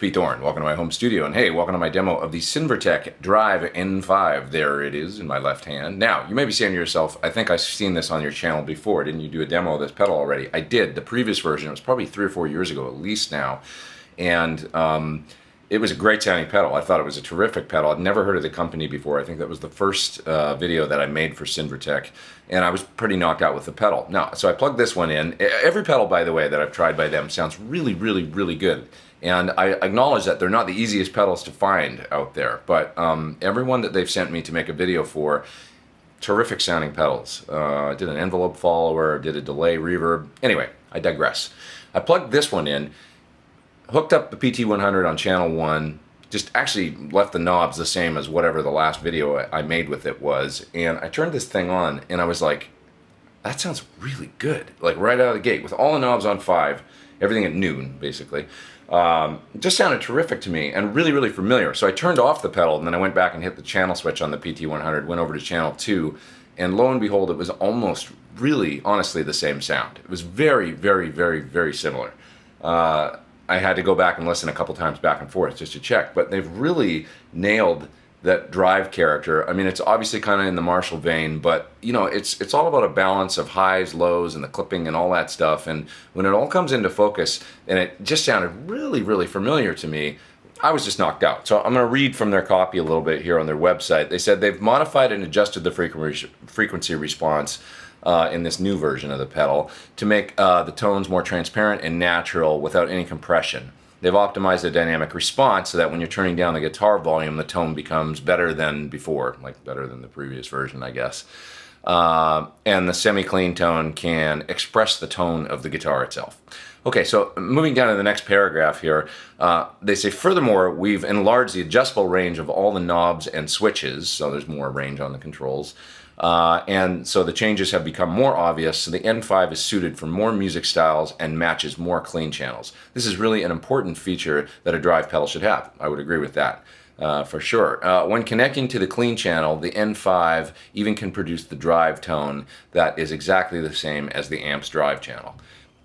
Pete Dorn. Welcome to my home studio, and hey, welcome to my demo of the Cinvertech Drive N5. There it is in my left hand. Now, you may be saying to yourself, I think I've seen this on your channel before. Didn't you do a demo of this pedal already? I did. The previous version, it was probably 3 or 4 years ago, at least now, and it was a great sounding pedal. I thought it was a terrific pedal. I'd never heard of the company before. I think that was the first video that I made for Cinvertech, and I was pretty knocked out with the pedal. Now, so I plugged this one in. Every pedal, by the way, that I've tried by them sounds really, really, really good. And I acknowledge that they're not the easiest pedals to find out there, but everyone that they've sent me to make a video for, terrific sounding pedals. I did an envelope follower, did a delay reverb. Anyway, I digress. I plugged this one in, hooked up the PT100 on channel 1, just actually left the knobs the same as whatever the last video I made with it was, and I turned this thing on and I was like, that sounds really good. Like right out of the gate, with all the knobs on 5, everything at noon, basically. It just sounded terrific to me and really, really familiar. So I turned off the pedal and then I went back and hit the channel switch on the PT100, went over to channel 2, and lo and behold, it was almost really, honestly, the same sound. It was very, very, very, very similar. I had to go back and listen a couple times back and forth just to check, but they've really nailed that drive character. I mean, it's obviously kind of in the Marshall vein, but you know, it's all about a balance of highs, lows, and the clipping and all that stuff. And when it all comes into focus, and it just sounded really, really familiar to me, I was just knocked out. So I'm going to read from their copy a little bit here on their website. They said they've modified and adjusted the frequency response in this new version of the pedal to make the tones more transparent and natural without any compression. They've optimized the dynamic response so that when you're turning down the guitar volume, the tone becomes better than before, like better than the previous version, I guess. And the semi-clean tone can express the tone of the guitar itself. Okay, so moving down to the next paragraph here, they say, furthermore, we've enlarged the adjustable range of all the knobs and switches, so there's more range on the controls. And so the changes have become more obvious, so the N5 is suited for more music styles and matches more clean channels. This is really an important feature that a drive pedal should have. I would agree with that, for sure. When connecting to the clean channel, the N5 even can produce the drive tone that is exactly the same as the amp's drive channel.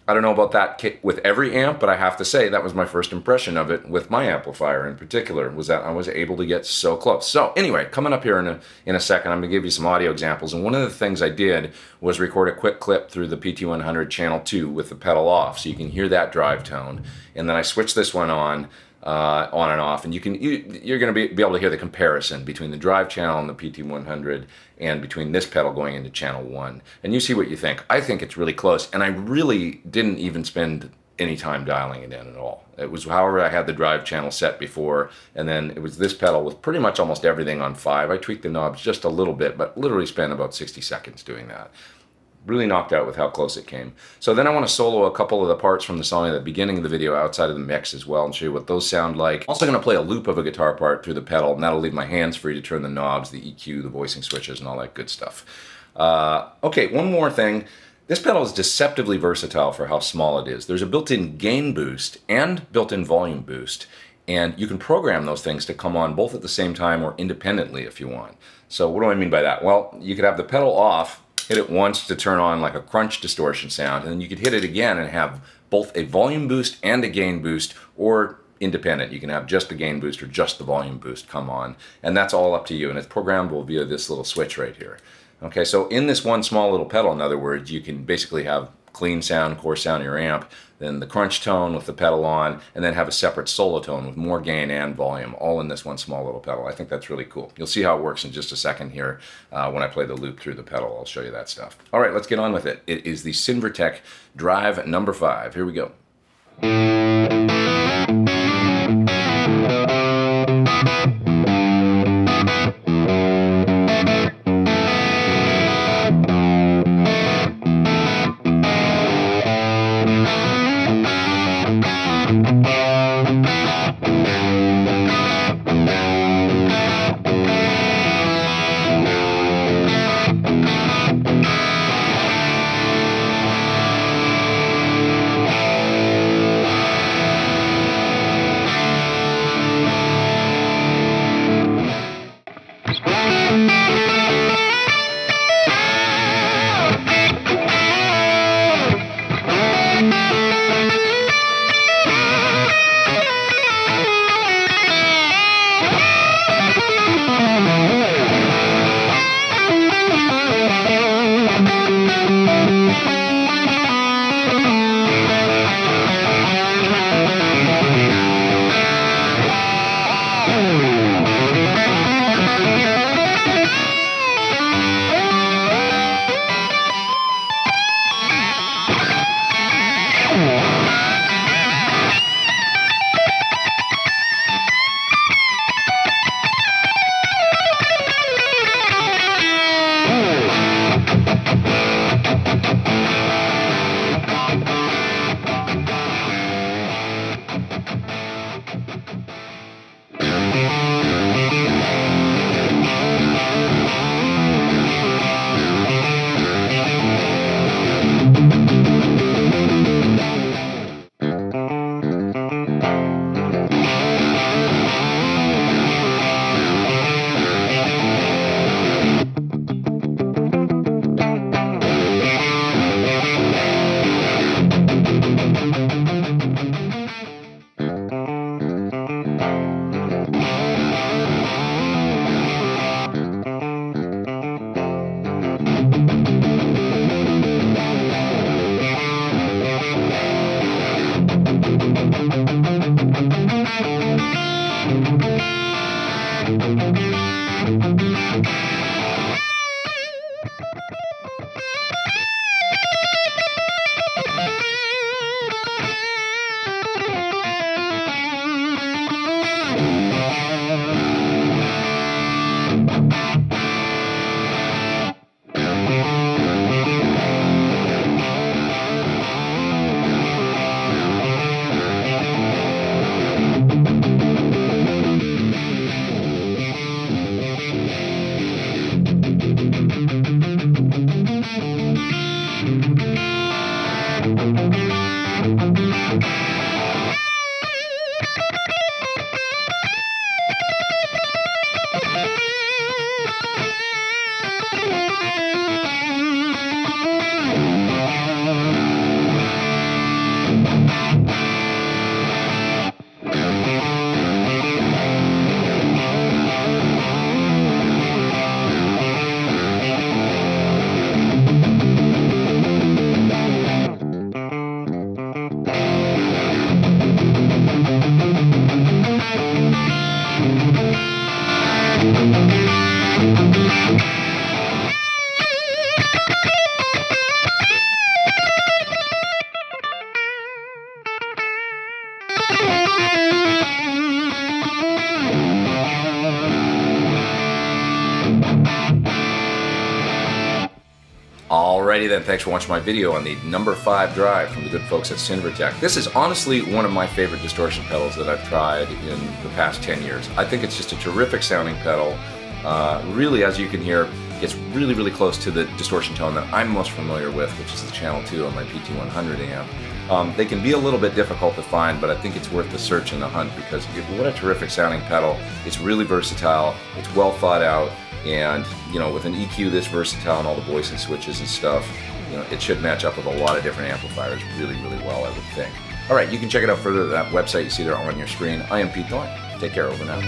I don't know about that with every amp, but I have to say that was my first impression of it with my amplifier in particular, was that I was able to get so close. So anyway, coming up here in a second, I'm going to give you some audio examples. And one of the things I did was record a quick clip through the PT100 channel 2 with the pedal off, so you can hear that drive tone. And then I switched this one on and off, and you're going to be able to hear the comparison between the drive channel and the PT100 and between this pedal going into channel 1, and you see what you think. I think it's really close, and I really didn't even spend any time dialing it in at all. It was however I had the drive channel set before, and then it was this pedal with pretty much almost everything on 5. I tweaked the knobs just a little bit, but literally spent about 60 seconds doing that. Really knocked out with how close it came. So then I want to solo a couple of the parts from the song at the beginning of the video outside of the mix as well and show you what those sound like. Also going to play a loop of a guitar part through the pedal, and that'll leave my hands free to turn the knobs, the EQ, the voicing switches, and all that good stuff. Okay, one more thing. This pedal is deceptively versatile for how small it is. There's a built-in gain boost and built-in volume boost, and you can program those things to come on both at the same time or independently if you want. So what do I mean by that? Well, you could have the pedal off, hit it once to turn on like a crunch distortion sound, and then you could hit it again and have both a volume boost and a gain boost, or independent. You can have just the gain boost or just the volume boost come on, and that's all up to you, and it's programmable via this little switch right here. Okay, so in this one small little pedal, in other words, you can basically have clean sound, core sound in your amp, then the crunch tone with the pedal on, and then have a separate solo tone with more gain and volume, all in this one small little pedal. I think that's really cool. You'll see how it works in just a second here when I play the loop through the pedal. I'll show you that stuff. All right, let's get on with it. It is the Cinvertech Drive number 5. Here we go. Alrighty then, thanks for watching my video on the number 5 drive from the good folks at Cinvertech. This is honestly one of my favorite distortion pedals that I've tried in the past 10 years. I think it's just a terrific sounding pedal. Really, as you can hear, gets really close to the distortion tone that I'm most familiar with, which is the channel 2 on my PT100 amp. They can be a little bit difficult to find, but I think it's worth the search and the hunt because what a terrific sounding pedal. It's really versatile, it's well thought out, and you know, with an EQ this versatile and all the voicing switches and stuff, you know, it should match up with a lot of different amplifiers really well, I would think. Alright, you can check it out further at that website you see there on your screen. I am Pete Thorne. Take care, over now.